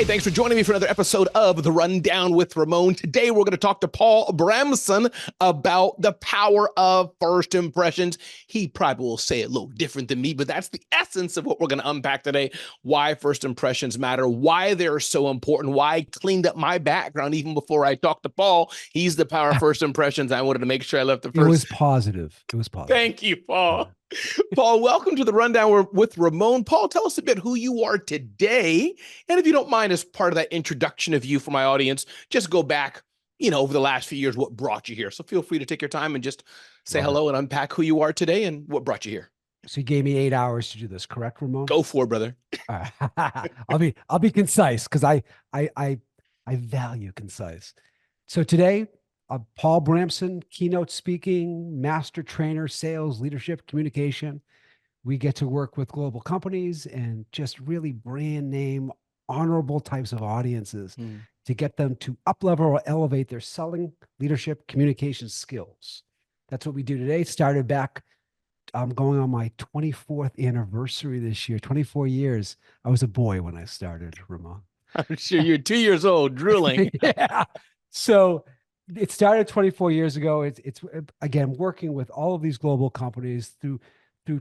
thanks for joining me for another episode of The Rundown with Ramon. Today, we're going to talk to Paul Bramson about the power of first impressions. He probably will say it a little different than me, but that's the essence of what we're going to unpack today. Why first impressions matter, why they're so important, why I cleaned up my background even before I talked to Paul. He's the power of first impressions. I wanted to make sure I left the first. It was positive. It was positive. Thank you, Paul. Paul, welcome to The Rundown with Ramon. Paul, tell us a bit who you are today. And if you don't mind, as part of that introduction of you for my audience, just go back, over the last few years, what brought you here. So feel free to take your time and just say hello and unpack who you are today and what brought you here. So you gave me 8 hours to do this, correct, Ramon? Go for it, brother. I'll be concise because I value concise. So today, Paul Bramson, keynote speaking, master trainer, sales, leadership, communication. We get to work with global companies and just really brand name, honorable types of audiences to get them to up-level or elevate their selling, leadership, communication skills. That's what we do today. Started back, I'm going on my 24th anniversary this year, 24 years. I was a boy when I started, Ramon. I'm sure you're 2 years old, drooling. Yeah. So it started 24 years ago. It's again, working with all of these global companies through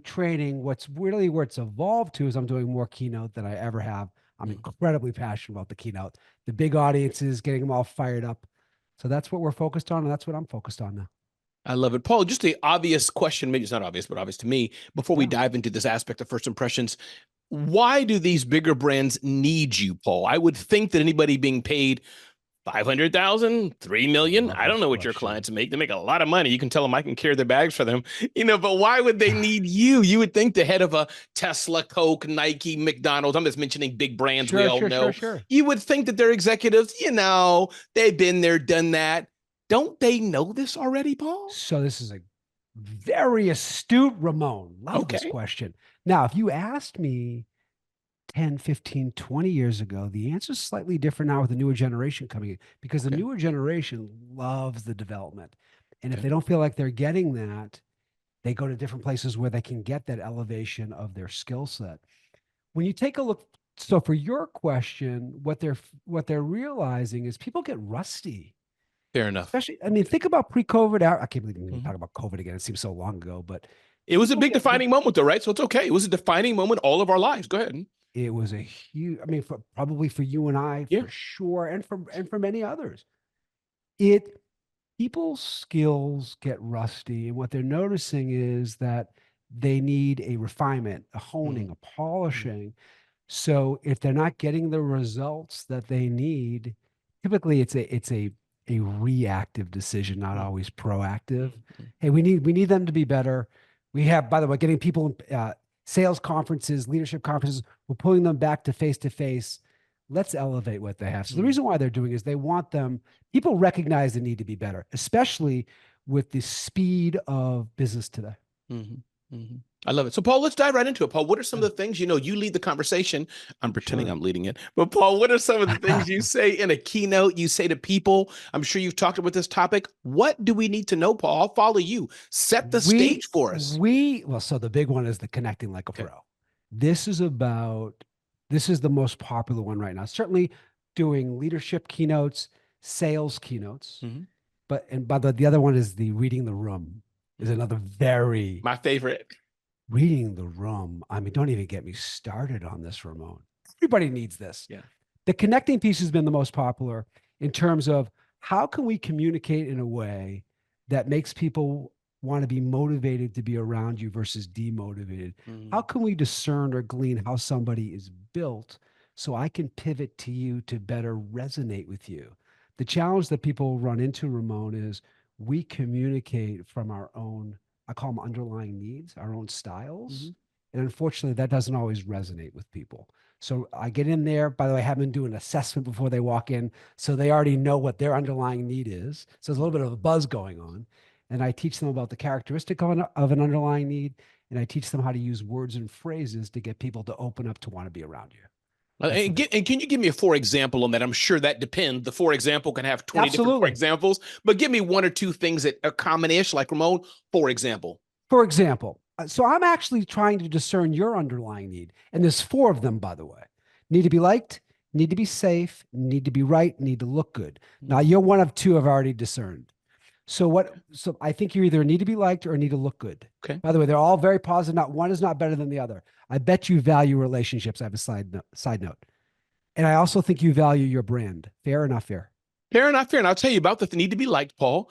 training. What's really where it's evolved to is I'm doing more keynote than I ever have. I'm incredibly passionate about the keynote, the big audiences, getting them all fired up. So that's what we're focused on. And that's what I'm focused on now. I love it. Paul, just the obvious question, maybe it's not obvious, but obvious to me, before we dive into this aspect of first impressions, why do these bigger brands need you, Paul? I would think that anybody being paid 500,000, 3 million. I don't know what your clients make. They make a lot of money. You can tell them I can carry their bags for them, but why would they need you? You would think the head of a Tesla, Coke, Nike, McDonald's, I'm just mentioning big brands we all know. Sure. You would think that their executives, they've been there, done that. Don't they know this already, Paul? So this is a very astute Ramon. Love this question. Now, if you asked me 10, 15, 20 years ago, the answer is slightly different now with the newer generation coming in because the newer generation loves the development. And if they don't feel like they're getting that, they go to different places where they can get that elevation of their skill set. When you take a look, so for your question, what they're realizing is people get rusty. Fair enough. Especially, think about pre-COVID. I can't believe we're talking about COVID again. It seems so long ago, but it was a big defining moment though, right? So it's okay. It was a defining moment all of our lives. Go ahead. It was a huge, probably for you and I, for sure, and for many others. People's skills get rusty, and what they're noticing is that they need a refinement, a honing, a polishing. So if they're not getting the results that they need, typically it's a reactive decision, not always proactive. Hey, we need them to be better. We have, by the way, getting people sales conferences, leadership conferences, we're pulling them back to face-to-face. Let's elevate what they have. So the reason why they're doing is they want them, people recognize the need to be better, especially with the speed of business today. I love it. So Paul, let's dive right into it. Paul, what are some of the things, you lead the conversation. I'm pretending I'm leading it, but Paul, what are some of the things you say in a keynote, you say to people? I'm sure you've talked about this topic. What do we need to know, Paul? I'll follow you. Set the stage for us. So the big one is the connecting like a pro. This is the most popular one right now. Certainly doing leadership keynotes, sales keynotes, but the other one is the reading the room is another my favorite. Reading the room. Don't even get me started on this, Ramon. Everybody needs this. Yeah. The connecting piece has been the most popular in terms of how can we communicate in a way that makes people want to be motivated to be around you versus demotivated? How can we discern or glean how somebody is built so I can pivot to you to better resonate with you? The challenge that people run into, Ramon, is we communicate from our own, I call them underlying needs, our own styles. And unfortunately, that doesn't always resonate with people. So I get in there, by the way, I have them do an assessment before they walk in. So they already know what their underlying need is. So there's a little bit of a buzz going on. And I teach them about the characteristic of an underlying need. And I teach them how to use words and phrases to get people to open up to want to be around you. And can you give me a for example on that? I'm sure that depends. The for example can have 20 different for examples, but give me one or two things that are common-ish, like Ramon, for example. For example, so I'm actually trying to discern your underlying need. And there's 4 of them, by the way. Need to be liked, need to be safe, need to be right, need to look good. Now you're one of two I've already discerned. So I think you either need to be liked or need to look good. Okay. By the way, they're all very positive. Not one is not better than the other. I bet you value relationships. I have a side note. And I also think you value your brand. Fair or not fair? Fair enough, fair. And I'll tell you about the need to be liked, Paul.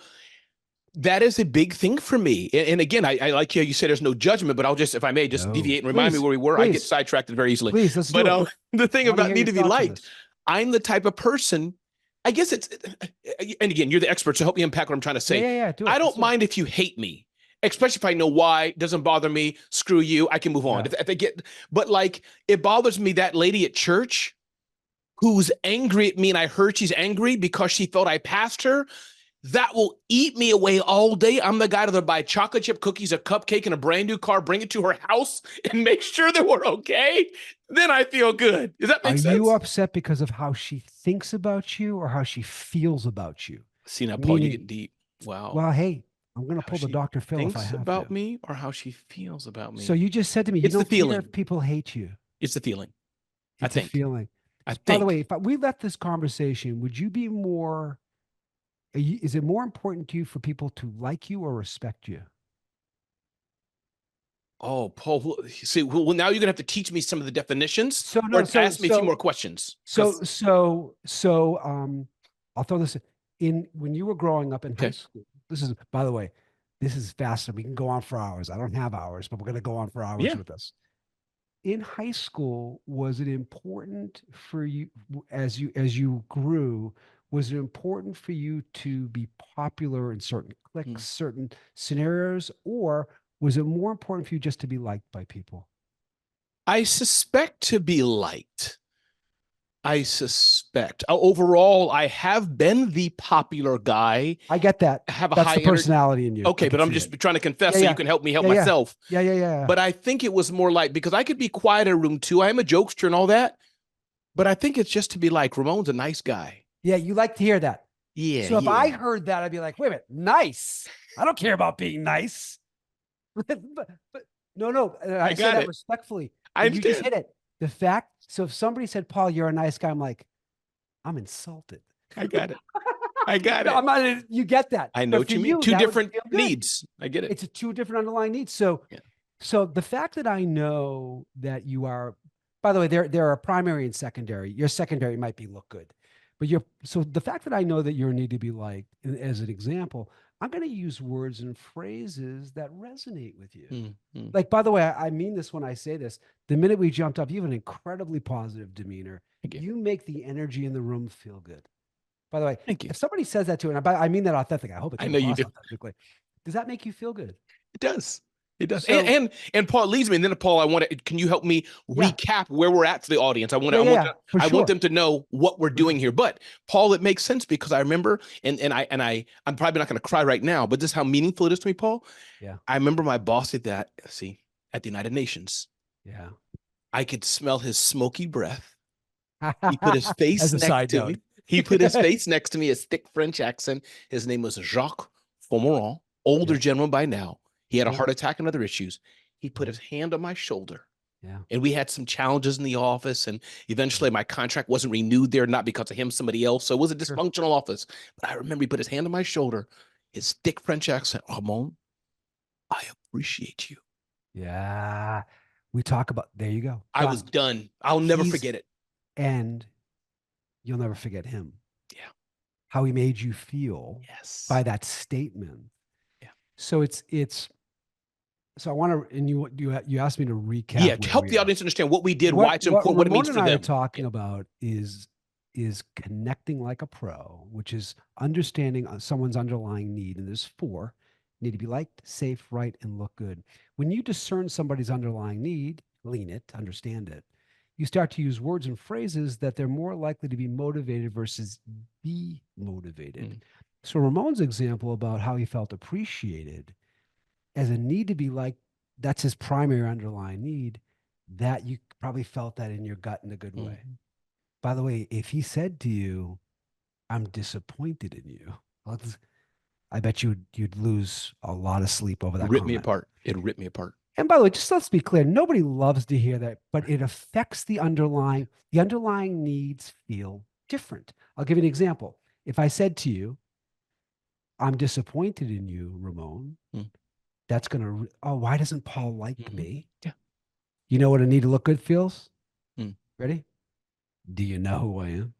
That is a big thing for me. And again, I like you said there's no judgment, but I'll just, if I may, just deviate and remind me where we were. I get sidetracked very easily. Please, let's do it. The thing about need to be liked, I'm the type of person, I guess it's, and again, you're the expert, so help me unpack what I'm trying to say. Yeah, do it. I don't mind if you hate me, especially if I know why. Doesn't bother me. Screw you. I can move on. If they get, but like, it bothers me that lady at church who's angry at me, and I heard she's angry because she felt I passed her. That will eat me away all day. I'm the guy that'll buy chocolate chip cookies, a cupcake, and a brand new car, bring it to her house, and make sure that we're okay. Then I feel good. Does that make sense? Are you upset because of how she thinks about you or how she feels about you? See, now, Paul, you get deep. Wow. Well, hey, I'm going to pull the Dr. Phil if I have to. About me or how she feels about me. So you just said to me, you don't care if people hate you. It's the feeling. It's the feeling. I think. By the way, if we left this conversation, would you be more... Is it more important to you for people to like you or respect you? Oh, Paul, see, well, now you're going to have to teach me some of the definitions ask me a few more questions. So, I'll throw this in. When you were growing up in high school, this is, by the way, this is faster. We can go on for hours. I don't have hours, but we're going to go on for hours with this. In high school, was it important for you, as you grew, was it important for you to be popular in certain cliques, certain scenarios, or was it more important for you just to be liked by people? I suspect to be liked. I suspect. Overall, I have been the popular guy. I get that. I have a That's high the personality in you. Okay, but I'm just trying to confess so you can help me help myself. Yeah. But I think it was more like, because I could be quiet in a room too. I am a jokester and all that. But I think it's just to be like, Ramon's a nice guy. Yeah, you like to hear that. Yeah. So if I heard that, I'd be like, wait a minute, nice. I don't care about being nice. but no. I say that respectfully. You just hit it. The fact, so if somebody said, Paul, you're a nice guy, I'm like, I'm insulted. I got it. I got it. I'm not, you get that. I know what you mean. Two different needs. I get it. It's two different underlying needs. So the fact that I know that you are, by the way, there are primary and secondary. Your secondary might be look good. But so the fact that I know that you need to be liked, as an example, I'm going to use words and phrases that resonate with you. Like, by the way, I mean this when I say this. The minute we jumped up, you have an incredibly positive demeanor. You make the energy in the room feel good. By the way, thank you. If somebody says that to you, and I mean that authentically, I hope it comes across authentically. Does that make you feel good? It does. It does. So, and Paul, it leads me. And then Paul, can you help me recap where we're at for the audience? I want them to know what we're doing here. But Paul, it makes sense because I remember, I'm probably not going to cry right now, but this is how meaningful it is to me, Paul. Yeah. I remember my boss at the United Nations. Yeah. I could smell his smoky breath. He put his face next to me. He put his face next to me, his thick French accent. His name was Jacques Fomeron, older gentleman by now. He had a heart attack and other issues. He put his hand on my shoulder. Yeah. And we had some challenges in the office. And eventually my contract wasn't renewed there, not because of him, somebody else. So it was a dysfunctional office. But I remember he put his hand on my shoulder, his thick French accent. Ramon, I appreciate you. Yeah. We talk about, there you go. I was done. I'll never forget it. And you'll never forget him. Yeah. How he made you feel by that statement. Yeah. So so I want to, and you asked me to recap. Yeah, to help the audience understand what we did, why it's important, what it means for them. What I'm talking about is connecting like a pro, which is understanding someone's underlying need. And there's 4: need to be liked, safe, right, and look good. When you discern somebody's underlying need, lean it, understand it, you start to use words and phrases that they're more likely to be motivated versus be motivated. So Ramon's example about how he felt appreciated as a need to be liked, that's his primary underlying need, that you probably felt that in your gut in a good way. By the way, if he said to you, I'm disappointed in you, I bet you'd lose a lot of sleep over that. It ripped me apart. It ripped me apart. And by the way, just let's be clear, nobody loves to hear that, but it affects the underlying needs feel different. I'll give you an example. If I said to you, I'm disappointed in you, Ramon, that's going to, oh, why doesn't Paul like me? Yeah. You know what a need to look good feels? Ready? Do you know who I am?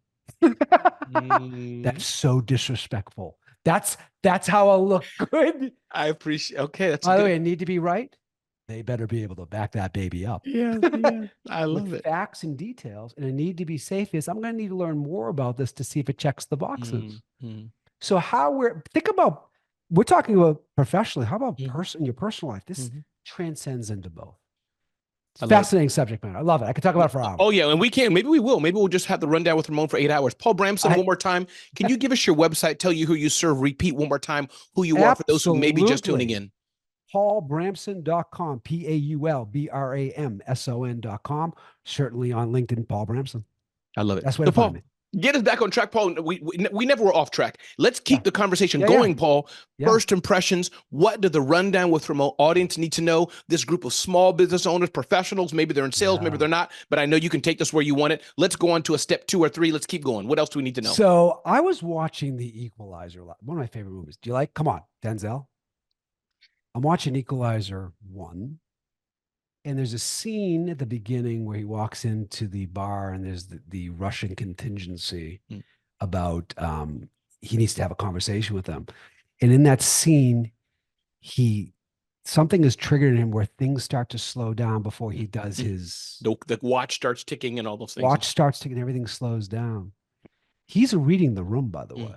That's so disrespectful. That's how I'll look good. I appreciate. Okay, that's by the way. I need to be right. They better be able to back that baby up. Yeah, I love it. Facts and details, and a need to be safe is I'm going to need to learn more about this to see if it checks the boxes. So we're talking about professionally. How about your personal life? This transcends into both. Fascinating subject matter. I love it. I could talk about it for hours. Oh, yeah. And maybe we will. Maybe we'll just have the rundown with Ramon for 8 hours. Paul Bramson, one more time. Can you give us your website, tell you who you serve, repeat one more time who you are for those who may be just tuning in? PaulBramson.com, PaulBramson.com. Certainly on LinkedIn, Paul Bramson. I love it. That's where to find me. Get us back on track, Paul. We never were off track. Let's keep the conversation going, Paul. First impressions. What do the rundown with Ramon audience need to know? This group of small business owners, professionals, maybe they're in sales, maybe they're not, but I know you can take this where you want it. Let's go on to a step 2 or 3. Let's keep going. What else do we need to know? So I was watching The Equalizer, one of my favorite movies. Do you like, come on, Denzel? I'm watching Equalizer 1. And there's a scene at the beginning where he walks into the bar and there's the Russian contingency about he needs to have a conversation with them. And in that scene, something is triggered in him where things start to slow down before he does his... The watch starts ticking and all those things. Watch starts ticking, everything slows down. He's reading the room, by the way.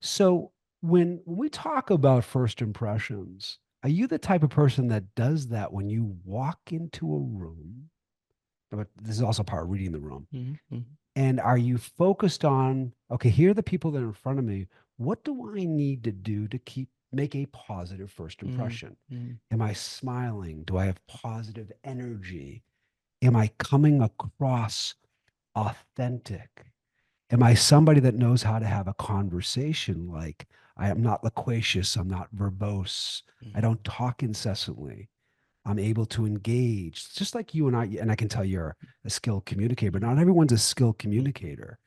So when we talk about first impressions, are you the type of person that does that when you walk into a room? But this is also part of reading the room. And are you focused on, okay, here are the people that are in front of me. What do I need to do to make a positive first impression? Am I smiling? Do I have positive energy? Am I coming across authentic? Am I somebody that knows how to have a conversation? Like, I am not loquacious. I'm not verbose. I don't talk incessantly. I'm able to engage, just like you and I can tell you're a skilled communicator, but not everyone's a skilled communicator.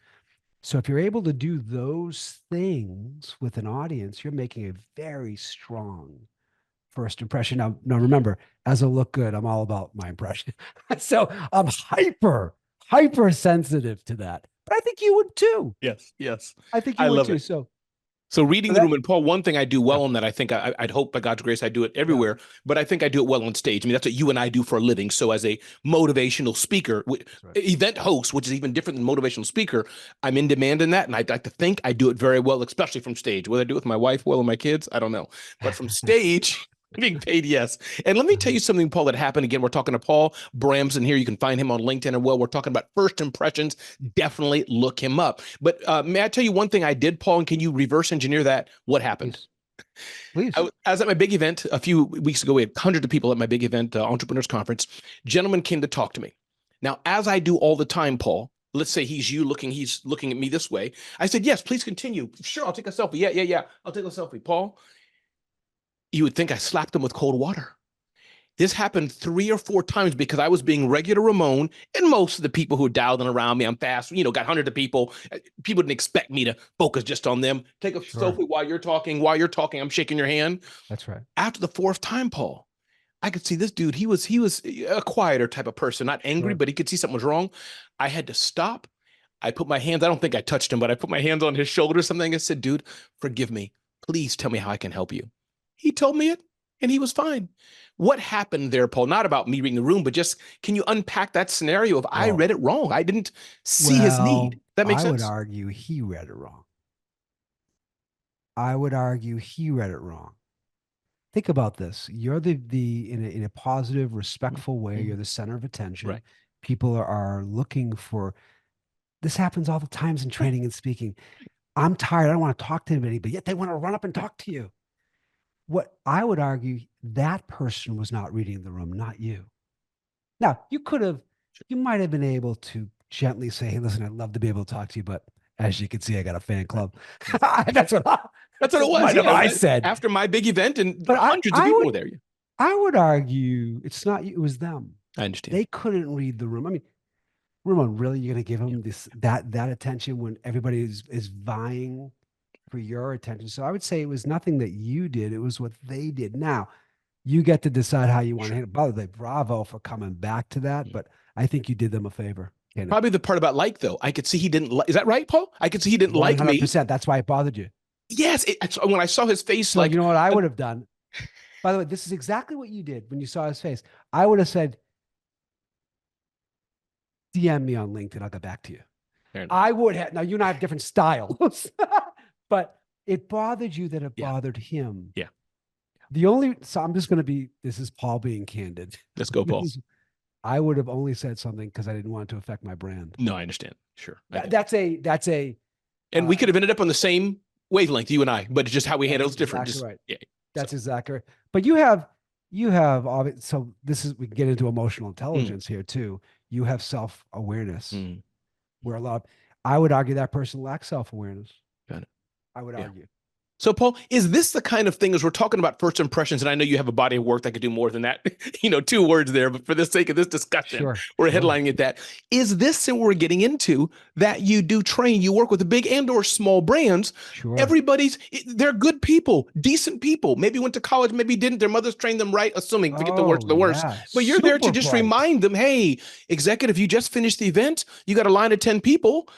So if you're able to do those things with an audience, you're making a very strong first impression. Now remember, as a look good, I'm all about my impression. So I'm hyper sensitive to that. But I think you would too. Yes. I think you would too. So reading the room, and Paul, one thing I do well on that, I think I'd hope by God's grace I do it everywhere, but I think I do it well on stage. I mean, that's what you and I do for a living. So as a motivational speaker, event host, which is even different than motivational speaker, I'm in demand in that. And I'd like to think I do it very well, especially from stage. Whether I do it with my wife well or my kids, I don't know. But from stage... being paid, yes. And let me tell you something, Paul, that happened. Again, we're talking to Paul Bramson here. You can find him on LinkedIn and we're talking about first impressions. Definitely look him up. But may I tell you one thing I did, Paul, and can you reverse engineer that? What happened? Please. I was at my big event a few weeks ago. We had hundreds of people at my big event, Entrepreneurs Conference. Gentleman came to talk to me. Now, as I do all the time, Paul, let's say he's looking at me this way. I said, yes, please continue. Sure, I'll take a selfie. Yeah. I'll take a selfie. Paul, you would think I slapped him with cold water. This happened 3 or 4 times because I was being regular Ramon, and most of the people who are dialed in around me, I'm fast, got hundreds of people. People didn't expect me to focus just on them. Take a selfie while you're talking. While you're talking, I'm shaking your hand. That's right. After the 4th time, Paul, I could see this dude. He was a quieter type of person, not angry, but he could see something was wrong. I had to stop. I put my hands, I don't think I touched him, but I put my hands on his shoulder or something. I said, dude, forgive me. Please tell me how I can help you. He told me it, and he was fine. What happened there, Paul? Not about me reading the room, but just can you unpack that scenario of I read it wrong? I didn't see his need. That makes sense? I would argue he read it wrong. I would argue he read it wrong. Think about this. You're in a positive, respectful way. You're the center of attention. Right. People are looking for, this happens all the times in training and speaking. I'm tired. I don't want to talk to anybody, but yet they want to run up and talk to you. What I would argue, that person was not reading the room, not you. Now, you might have been able to gently say, hey, listen, I'd love to be able to talk to you, but as you can see, I got a fan club. That's what it was. I said after my big event, and hundreds of people were there. I would argue it's not you, it was them. I understand. They couldn't read the room. I mean, Ramon, really, you're going to give them that attention when everybody is vying for your attention? So I would say it was nothing that you did. It was what they did. Now, you get to decide how you want to handle it. By the way, bravo for coming back to that, but I think you did them a favor. Probably the part about like, though. I could see he didn't like. Is that right, Paul? I could see he didn't like me. 100%. That's why it bothered you. Yes. When I saw his face, so you know what I would have done? By the way, this is exactly what you did when you saw his face. I would have said, DM me on LinkedIn. I'll get back to you. I would have. Now, you and I have different styles, but it bothered you that it bothered him. Yeah. So I'm just going to be, this is Paul being candid. Let's go, Paul. I would have only said something because I didn't want it to affect my brand. No, I understand. Sure. That's a. And we could have ended up on the same wavelength, you and I, but it's just how we handle it's different. Exactly right. Yeah. That's exactly right. But you have, so we can get into emotional intelligence here too. You have self-awareness where I would argue that person lacks self-awareness. Got it. I would argue. So, Paul, is this the kind of thing, as we're talking about first impressions, and I know you have a body of work that could do more than that, 2 words there, but for the sake of this discussion, we're headlining it that. Is this what we're getting into, that you do train, you work with the big and or small brands? Sure. They're good people, decent people, maybe went to college, maybe didn't, their mothers trained them right, assuming, forget the worst, but you're there to just remind them, hey, executive, you just finished the event, you got a line of 10 people,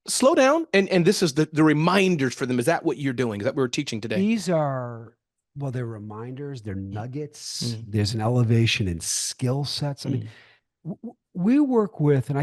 slow down. And this is the reminders for them. Is that what you're doing? Is that what we're teaching today? These are, they're reminders, they're nuggets. There's an elevation in skill sets. I mean, we work with, and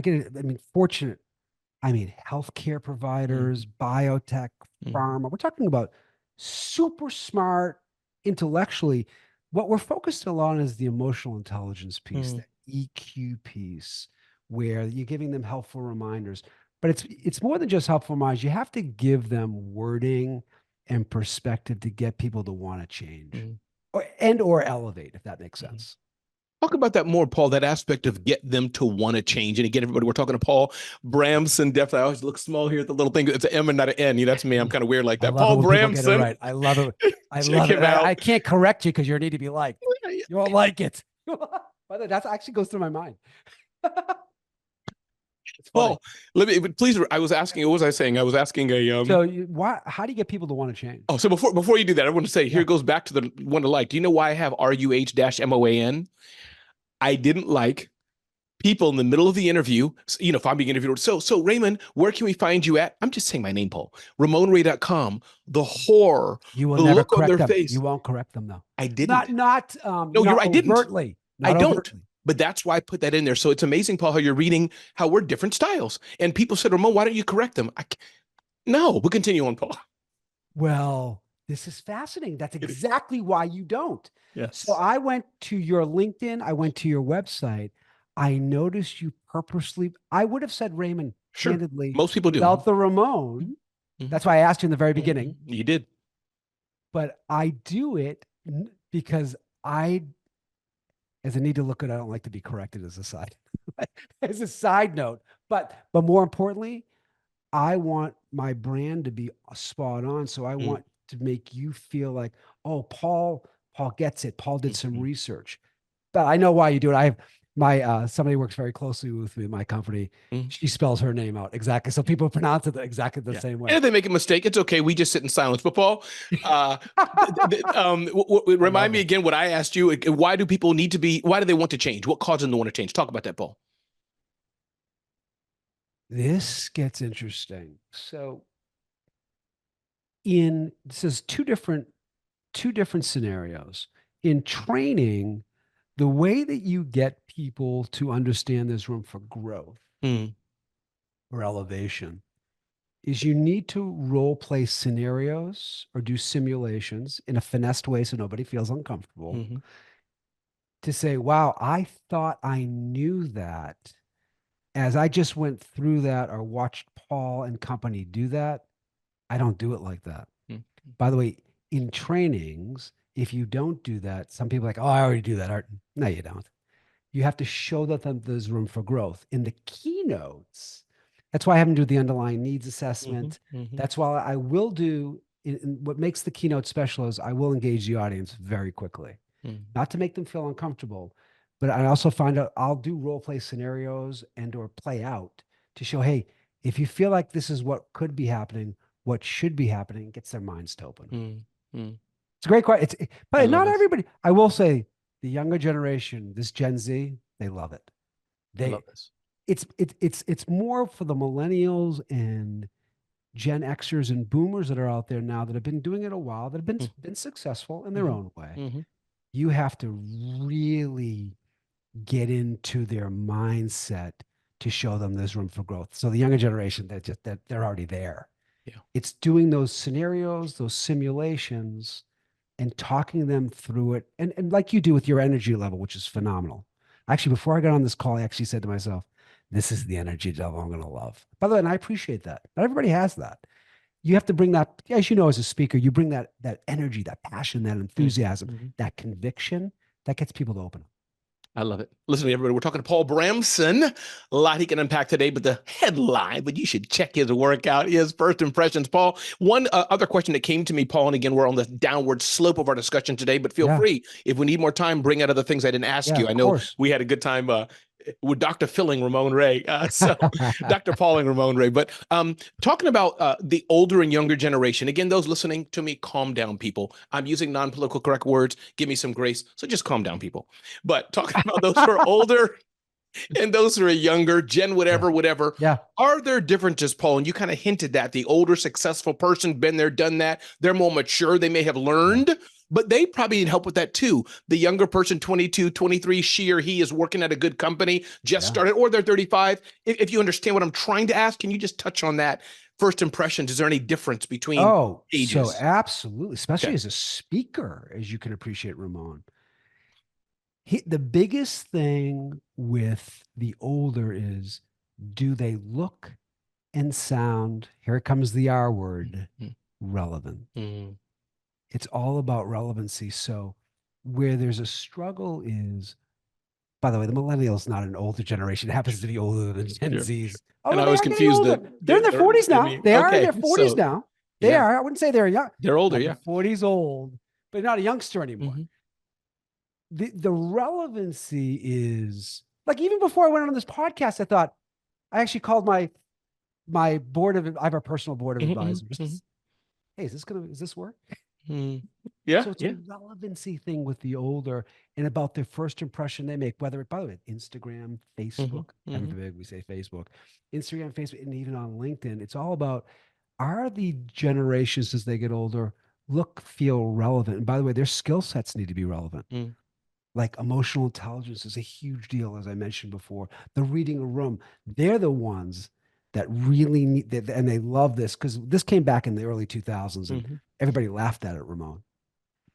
healthcare providers, biotech, pharma. We're talking about super smart intellectually. What we're focused on is the emotional intelligence piece, the EQ piece, where you're giving them helpful reminders. But it's more than just helpful reminders. You have to give them wording and perspective to get people to want to change or elevate, if that makes sense. Talk about that more, Paul, that aspect of get them to want to change. And again, everybody, we're talking to Paul Bramson. Definitely, I always look small here at the little thing. It's an M and not an N. That's me. I'm kind of weird like that. Paul Bramson. Right. I love it. I love it. I can't correct you because you need to be liked. You won't like it. That actually goes through my mind. Paul, please. I was asking. What was I saying? I was asking a. How do you get people to want to change? Oh, so before you do that, I want to say here goes back to the one to like. Do you know why I have RUH-MOAN? I didn't like people in the middle of the interview. If I'm being interviewed. So Raymond, where can we find you at? I'm just saying my name, Paul. RamonRay.com. The horror. You will never correct them. Face. You won't correct them though. I didn't. No, you're right. I didn't. Overtly. I don't. But that's why I put that in there. So it's amazing, Paul, how you're reading how we're different styles. And people said, Ramon, why don't you correct them? No, we'll continue on, Paul. Well, this is fascinating. That's exactly why you don't. Yes. So I went to your LinkedIn. I went to your website. I noticed you purposely. I would have said Raymond, candidly. Most people do. Without the Ramon. That's why I asked you in the very beginning. You did. But I do it because as I need to look at, I don't like to be corrected as a side note, but more importantly, I want my brand to be spot on. So I want to make you feel like, oh, Paul gets it. Paul did some research, but I know why you do it. I have somebody works very closely with me in my company. She spells her name out exactly. So people pronounce it exactly the same way. And if they make a mistake, it's okay. We just sit in silence. But Paul, remind me again what I asked you. Why do people why do they want to change? What causes them to want to change? Talk about that, Paul. This gets interesting. So this is two different scenarios. In training, the way that you get people to understand there's room for growth or elevation is you need to role play scenarios or do simulations in a finessed way so nobody feels uncomfortable to say, wow, I thought I knew that. As I just went through that or watched Paul and company do that, I don't do it like that. By the way, in trainings, if you don't do that, some people are like, oh, I already do that. No, you don't. You have to show that there's room for growth. In the keynotes, that's why I haven't do the underlying needs assessment. That's why I will do, what makes the keynote special is I will engage the audience very quickly. not to make them feel uncomfortable, but I also find out I'll do role play scenarios and or play out to show, hey, if you feel like this is what could be happening, what should be happening, gets their minds to open. It's a great question. But not everybody. I will say the younger generation, this Gen Z, they love it. I love this. It's more for the millennials and Gen Xers and boomers that are out there now that have been doing it a while, that have been successful in their own way. You have to really get into their mindset to show them there's room for growth. So the younger generation, they're already there. Yeah. It's doing those scenarios, those simulations, and talking them through it. And like you do with your energy level, which is phenomenal. Actually, before I got on this call, I actually said to myself, this is the energy level I'm going to love. By the way, and I appreciate that. Not everybody has that. You have to bring that, as you know, as a speaker, you bring that energy, that passion, that enthusiasm, that conviction that gets people to open up. I love it. Listen, everybody, we're talking to Paul Bramson. A lot he can unpack today, but the headline, but you should check his work out, his first impressions. Paul, one other question that came to me, Paul, and again, we're on the downward slope of our discussion today, but feel free, if we need more time, bring out other things I didn't ask you. I know we had a good time with Dr. Filling Ramon Ray. So Dr. Pauling Ramon Ray. But talking about the older and younger generation, again, those listening to me, calm down, people. I'm using non-political correct words. Give me some grace. So just calm down, people. But talking about those who are older and those who are younger, Gen whatever. Are there differences, Paul? And you kind of hinted that the older successful person, been there, done that. They're more mature. They may have learned. But they probably need help with that too. The younger person, 22, 23, she or he is working at a good company, just started, or they're 35. If you understand what I'm trying to ask, can you just touch on that? First impressions, is there any difference between ages? So absolutely, especially as a speaker, as you can appreciate, Ramon. The biggest thing with the older is, do they look and sound, here comes the R word, relevant? It's all about relevancy. So where there's a struggle is, by the way, the millennials, not an older generation. It happens to be older than Gen Zs. And I was confused. They're in their 40s now. They are in their 40s now. They are. I wouldn't say they're young. They're older, 40s old, but not a youngster anymore. The relevancy is, like, even before I went on this podcast, I thought, I actually called my board of, I have a personal board of advisors. Hey, is this work? So it's a relevancy thing with the older and about their first impression they make, whether, by the way, Instagram, Facebook, we say Facebook, Instagram, Facebook, and even on LinkedIn. It's all about, are the generations as they get older feel relevant? And by the way, their skill sets need to be relevant. Like emotional intelligence is a huge deal, as I mentioned before. The reading a room, they're the ones that really need that, and they love this because this came back in the early 2000s and everybody laughed at it, Ramon.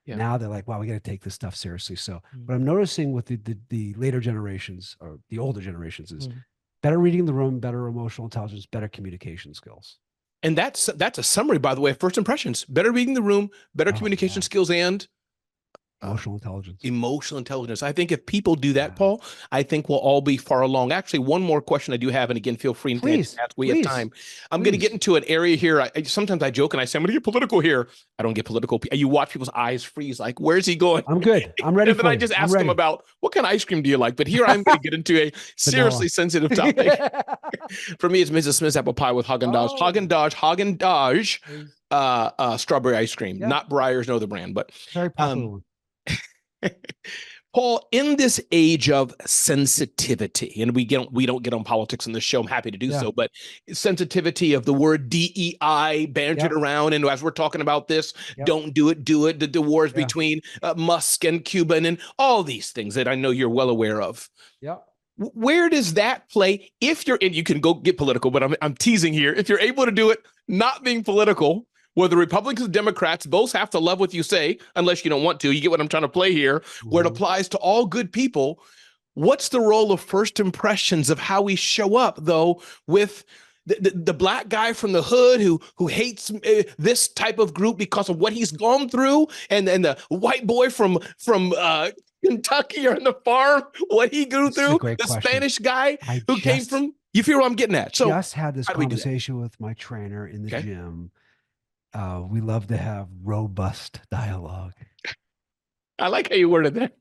Now they're like, wow, we got to take this stuff seriously. So what I'm noticing with the later generations or the older generations is better reading the room, better emotional intelligence, better communication skills. And that's a summary, by the way, of first impressions. Better reading the room, better communication skills, and emotional intelligence. Emotional intelligence. I think if people do that, Paul, I think we'll all be far along. Actually, one more question I do have, and again, feel free to ask. We have time. I'm going to get into an area here. Sometimes I joke and I say, I'm going to get political here. I don't get political. You watch people's eyes freeze, like, where's he going? I'm good. I'm ready. And then I just ask them about, what kind of ice cream do you like? But here I'm going to get into a seriously sensitive topic. For me, it's Mrs. Smith's apple pie with Haagen-Dazs. Haagen-Dazs strawberry ice cream. Not Breyers, no, the brand, but very popular. Paul, in this age of sensitivity, and we don't get on politics in this show, I'm happy to do so, but sensitivity of the word DEI bantered around, and as we're talking about this, don't do it, the wars between Musk and Cuban and all these things that I know you're well aware of. Where does that play? If you're in, you can go get political, but I'm teasing here. If you're able to do it, not being political, where the Republicans and Democrats both have to love what you say, unless you don't want to. You get what I'm trying to play here, where it applies to all good people. What's the role of first impressions of how we show up, though, with the black guy from the hood who hates this type of group because of what he's gone through, and the white boy from Kentucky or on the farm, what he grew through, the Spanish guy who came from, you feel what I'm getting at? So just had this conversation with my trainer in the gym. We love to have robust dialogue. I like how you worded that.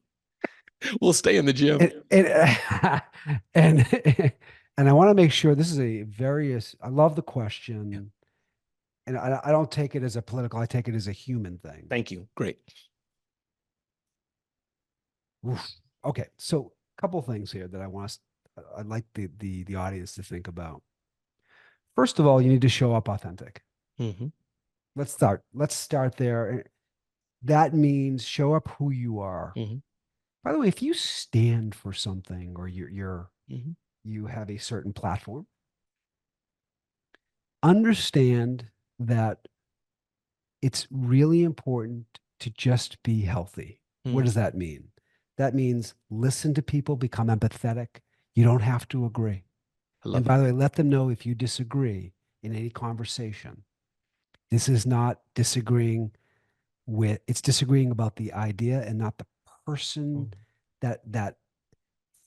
We'll stay in the gym. And I want to make sure this is I love the question. Yeah. And I don't take it as a political, I take it as a human thing. Thank you. Great. Oof. Okay. So a couple of things here that I'd like the audience to think about. First of all, you need to show up authentic. Mm-hmm. Let's start there. That means show up who you are. Mm-hmm. By the way, if you stand for something or Mm-hmm. you have a certain platform, understand that it's really important to just be healthy. Mm-hmm. What does that mean? That means listen to people, become empathetic. You don't have to agree. And by the way, let them know if you disagree in any conversation. This is not disagreeing it's disagreeing about the idea and not the person, that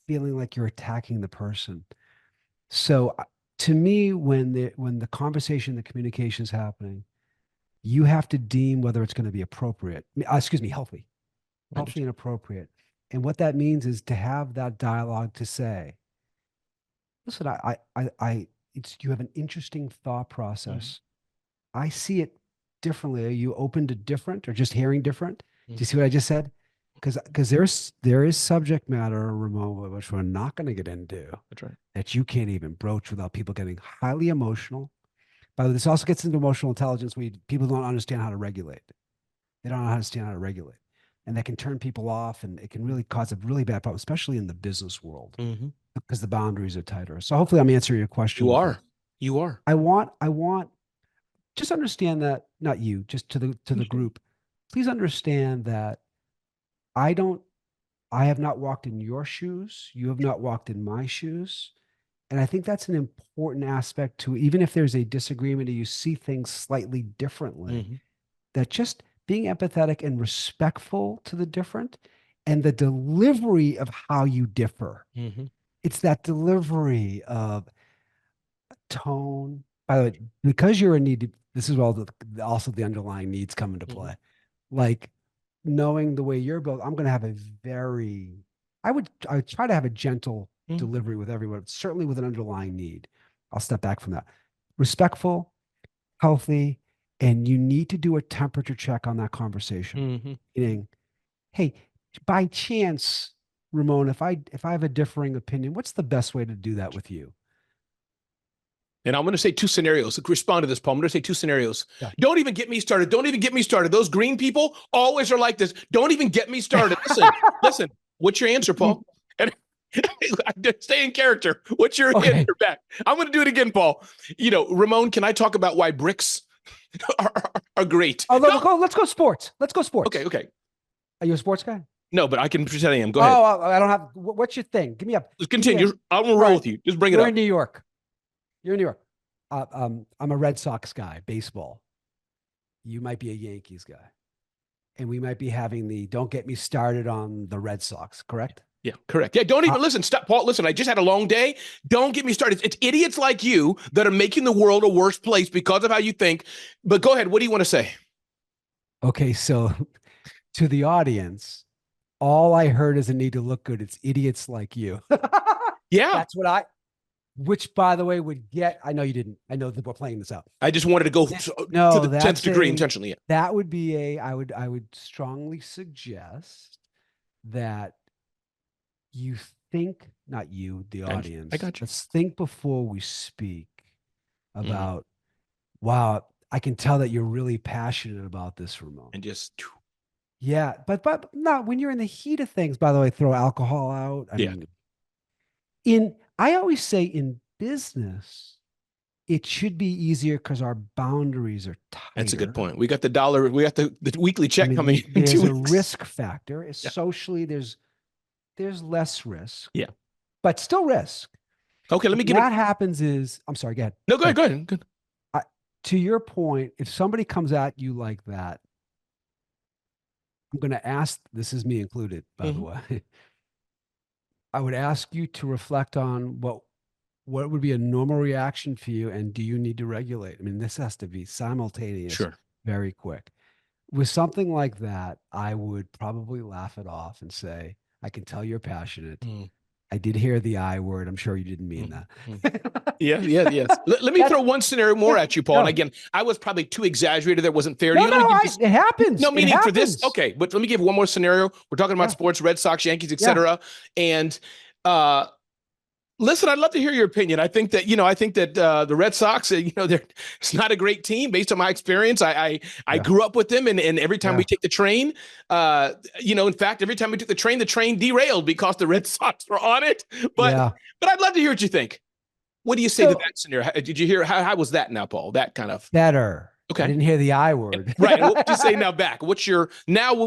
feeling like you're attacking the person. So to me, when the conversation, the communication is happening, you have to deem whether it's going to be appropriate. Healthy and appropriate. And what that means is to have that dialogue to say, listen, you have an interesting thought process. I see it differently. Are you open to different or just hearing different? Do you see what I just said? Because there is subject matter, Ramon, which we're not going to get into. That's right. That you can't even broach without people getting highly emotional. By the way, this also gets into emotional intelligence. People don't understand how to regulate. They don't understand how to regulate. And that can turn people off, and it can really cause a really bad problem, especially in the business world, because the boundaries are tighter. So hopefully I'm answering your question. You are. I want, just understand that, not you, just to the group. Please understand that I have not walked in your shoes. You have not walked in my shoes. And I think that's an important aspect to, even if there's a disagreement or you see things slightly differently, that just being empathetic and respectful to the different and the delivery of how you differ. It's that delivery of tone. By the way, because you're in need, this is all also the underlying needs come into play. Like knowing the way you're built, I'm going to have I would try to have a gentle delivery with everyone, certainly with an underlying need. I'll step back from that. Respectful, healthy, and you need to do a temperature check on that conversation. Meaning, hey, by chance, Ramon, if I have a differing opinion, what's the best way to do that with you? And I'm going to say two scenarios. Respond to this, Paul. I'm going to say two scenarios. Yeah. Don't even get me started. Don't even get me started. Those green people always are like this. Don't even get me started. Listen. What's your answer, Paul? And stay in character. What's your answer back? I'm going to do it again, Paul. Ramon, can I talk about why bricks are great? Oh, let's go sports. Let's go sports. Okay. Are you a sports guy? No, but I can pretend I am. Go ahead. Oh, I don't have. What's your thing? Give me up. Let's continue. I'm going to roll with you. Just bring it up. You're in New York. I'm a Red Sox guy, baseball. You might be a Yankees guy. And we might be having don't get me started on the Red Sox, correct? Yeah, correct. Yeah, don't even listen. Stop, Paul. Listen, I just had a long day. Don't get me started. It's idiots like you that are making the world a worse place because of how you think. But go ahead. What do you want to say? Okay, so to the audience, all I heard is a need to look good. It's idiots like you. Yeah. That's what which, by the way, would get, I know you didn't, I know that we're playing this out. I just wanted to go to the 10th degree intentionally. That would be I would strongly suggest that you think, not you, the audience. I got you. Let's think before we speak about, wow, I can tell that you're really passionate about this, Ramon. And just. Yeah, but not when you're in the heat of things, by the way, throw alcohol out. I mean, I always say in business, it should be easier because our boundaries are tighter. That's a good point. We got the dollar, we got the weekly check coming in. There's a risk factor. Socially, there's less risk. Yeah. But still risk. Okay, let me get What happens is, I'm sorry, go ahead. No, go ahead. Good. To your point, if somebody comes at you like that, I'm going to ask, this is me included, by the way. I would ask you to reflect on what would be a normal reaction for you, and do you need to regulate? I mean, this has to be simultaneous, very quick. with something like that, I would probably laugh it off and say, I can tell you're passionate. Mm. I did hear the I word. I'm sure you didn't mean Mhm. that. Yes. Let me throw one scenario more Yeah, at you, Paul. And no, again, I was probably too exaggerated. That wasn't fair to no, you. Let me give you it happens. no It meaning for this. happens. Okay, but let me give one more scenario. We're talking about Yeah, sports, Red Sox, Yankees, yeah. etc. And listen, I'd love to hear your opinion. I think that the Red Sox, it's not a great team based on my experience. I Yeah. grew up with them, and every time Yeah. we take the train, in fact, every time we took the train derailed because the Red Sox were on it. But Yeah. I'd love to hear what you think. What do you say to So that scenario? Did you hear how was that now, Paul? That kind of better. I okay. didn't hear the I word. Right. And what would you say now back? What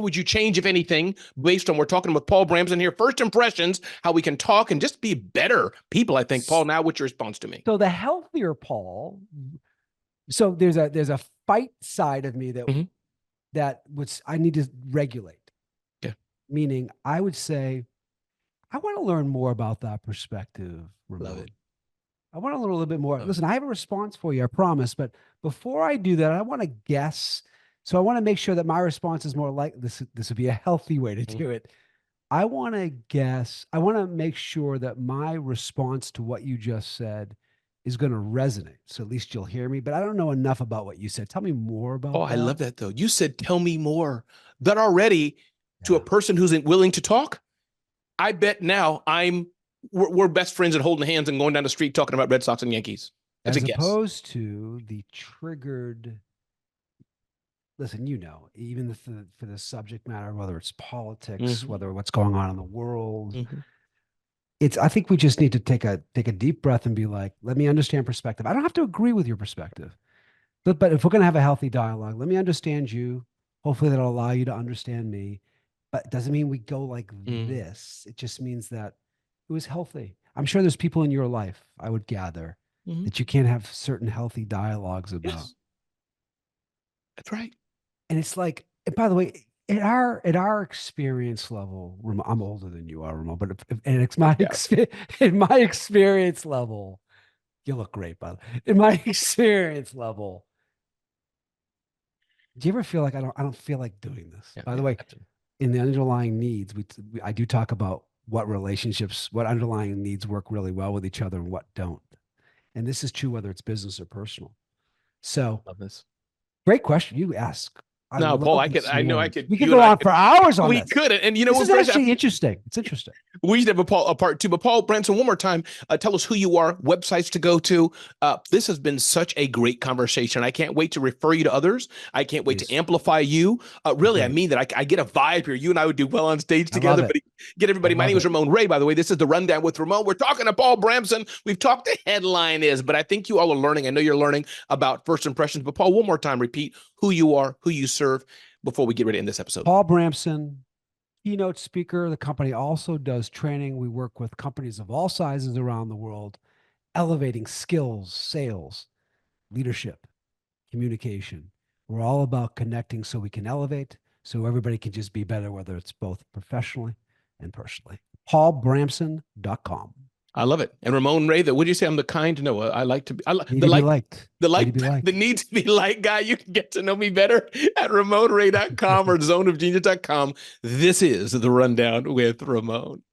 would you change, if anything, based on we're talking with Paul Bramson here? First impressions, how we can talk and just be better people, I think. Paul, now what's your response to me? So the healthier Paul, so there's a fight side of me Mhm. I need to regulate. Yeah. Meaning I would say, I want to learn more about that perspective, Love Ramon. it. I want to learn a little bit more. Love it. Listen, I have a response for you, I promise. But before I do that, I want to guess. So I want to make sure that my response is more like this. This would be a healthy way to Mhm. do it. I want to guess. I want to make sure that my response to what you just said is going to resonate. So at least you'll hear me. But I don't know enough about what you said. Tell me more Oh, about I that. love that though. You said, tell me more. That already to a Yeah. person who's willing to talk, I bet now we're best friends and holding hands and going down the street talking about Red Sox and Yankees. That's a As guess. opposed to the triggered. Listen, even for the subject matter, whether it's politics, Mhm. whether what's going on in the world, Mhm. I think we just need to take a deep breath and be like, let me understand perspective. I don't have to agree with your perspective, but if we're going to have a healthy dialogue, let me understand you. Hopefully that'll allow you to understand me. But it doesn't mean we go like Mhm. this. It just means that it was healthy. I'm sure there's people in your life, I would gather, Mhm. that you can't have certain healthy dialogues about. Yes, that's right. And it's like, and by the way, at our experience level, I'm older than you are, Ramon, but and it's my Yeah. in my experience level, you look great, by the way. In my experience level, do you ever feel like I don't feel like doing this? Yeah. By the Yeah. way, Absolutely. in the underlying needs, I do talk about what underlying needs work really well with each other and what don't. And this is true whether it's business or personal. So Love this. great question you ask. I No, Paul, love this I know I more. could, We could you and go I on could, for hours on we this. could. And This when is actually interesting. It's interesting. we should have a part two. But Paul Branson, one more time, tell us who you are, websites to go to. This has been such a great conversation. I can't wait to refer you to others. I can't wait to Please. amplify you. Really, I Great. mean that I get a vibe here. You and I would do well on stage I love together. it. But get I everybody. My love name is it. Ramon Ray, by the way. This is the Rundown with Ramon. We're talking to Paul Bramson. We've talked the headline is, but I think you all are learning. I know you're learning about first impressions. But Paul, one more time, repeat who you are, who you serve before we get ready to end this episode. Paul Bramson, keynote speaker. The company also does training. We work with companies of all sizes around the world, elevating skills, sales, leadership, communication. We're all about connecting so we can elevate, so everybody can just be better, whether it's both professionally and personally. PaulBramson.com. I love it. And Ramon Ray, what do you say? I'm the kind. No, I like to be. Need to be liked. Need to be The liked. need to be liked guy. You can get to know me better at RamonRay.com or zoneofgenius.com. This is the Rundown with Ramon.